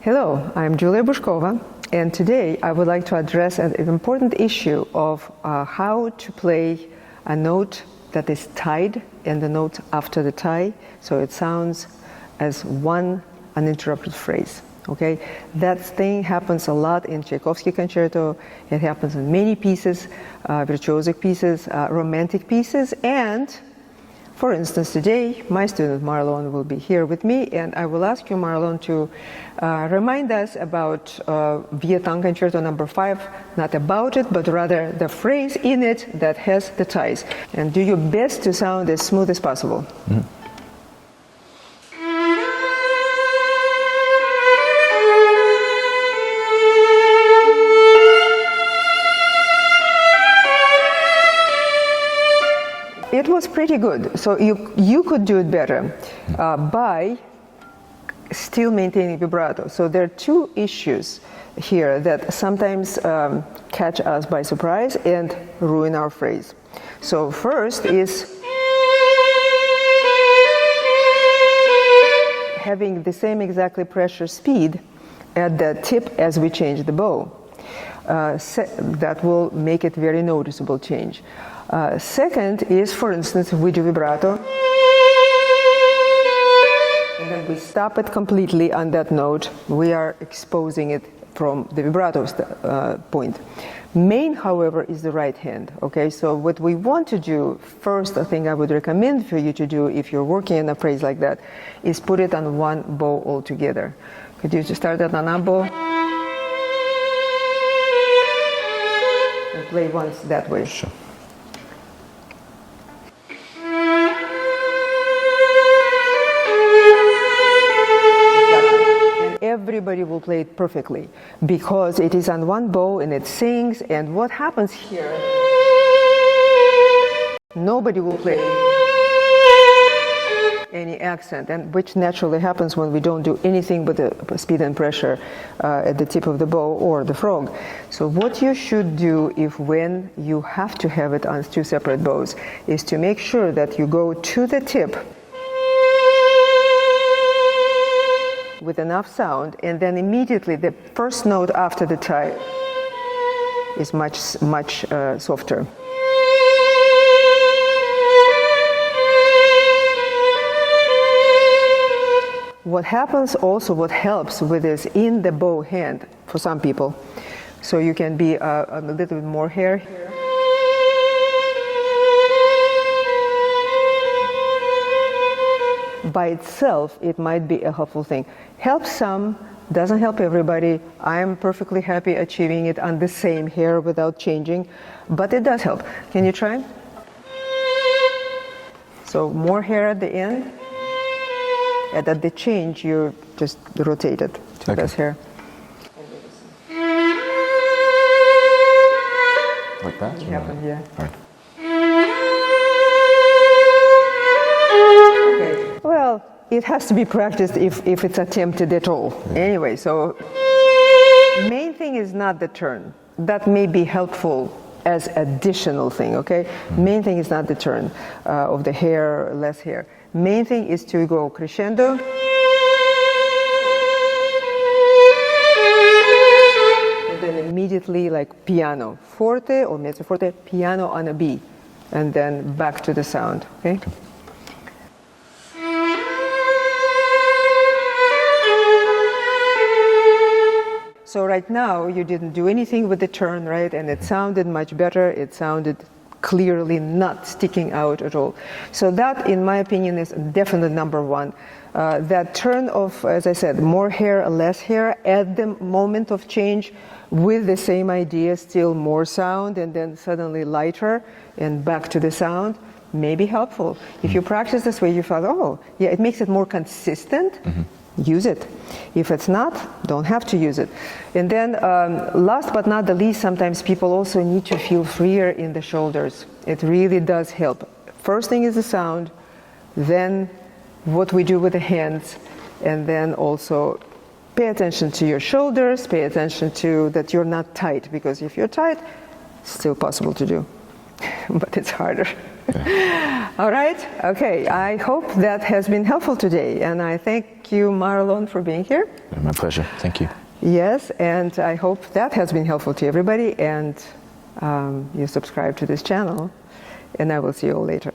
Hello, I'm Julia Bushkova, and today I would like to address an important issue of how to play a note that is tied and the note after the tie, so it sounds as one uninterrupted phrase. Okay, that thing happens a lot in Tchaikovsky concerto. It happens in many pieces, virtuosic pieces, romantic pieces, and for instance, today, my student Marlon will be here with me, and I will ask you, Marlon, to remind us about Violin Concerto number 5, not about it, but rather the phrase in it that has the ties. And do your best to sound as smooth as possible. Mm-hmm. It was pretty good, so you could do it better by still maintaining vibrato. So there are two issues here that sometimes catch us by surprise and ruin our phrase. So first is having the same exactly pressure speed at the tip as we change the bow. That will make it very noticeable change. Second is, for instance, if we do vibrato, and then we stop it completely on that note, we are exposing it from the vibrato point. Main, however, is the right hand. Okay, so what we want to do, first thing I would recommend for you to do if you're working in a phrase like that, is put it on one bow altogether. Could you just start that on a bow? And play once that way. Sure. Everybody will play it perfectly because it is on one bow and it sings, and what happens here, nobody will play any accent, and which naturally happens when we don't do anything but the speed and pressure at the tip of the bow or the frog. So what you should do when you have to have it on two separate bows is to make sure that you go to the tip with enough sound, and then immediately the first note after the tie is much softer. What happens also, what helps with this in the bow hand for some people, so you can be a little bit more hair here. By itself, it might be a helpful thing. Helps some, doesn't help everybody. I'm perfectly happy achieving it on the same hair without changing, but it does help. Can you try? So more hair at the end, and at the change, you just rotate it to this hair. Like that? Happen, yeah. Right. Well, it has to be practiced if it's attempted at all. Anyway, so main thing is not the turn. That may be helpful as additional thing, okay? Main thing is not the turn of the hair, less hair. Main thing is to go crescendo. And then immediately like piano, forte or mezzo forte, piano on a B. And then back to the sound, okay? So right now, you didn't do anything with the turn, right? And it sounded much better. It sounded clearly not sticking out at all. So that, in my opinion, is definitely number one. That turn of, as I said, more hair, less hair, at the moment of change, with the same idea, still more sound, and then suddenly lighter, and back to the sound, may be helpful. If you practice this way, you feel, oh, yeah, it makes it more consistent. Use it. If it's not, don't have to use it. And then last but not the least, sometimes people also need to feel freer in the shoulders. It really does help. First thing is the sound, then what we do with the hands, and then also pay attention to your shoulders, pay attention to that you're not tight, because if you're tight, it's still possible to do, but it's harder. Yeah. All right. Okay. I hope that has been helpful today, and I thank you, Marlon, for being here. My pleasure. Thank you. Yes, and I hope that has been helpful to everybody, and you subscribe to this channel, and I will see you all later.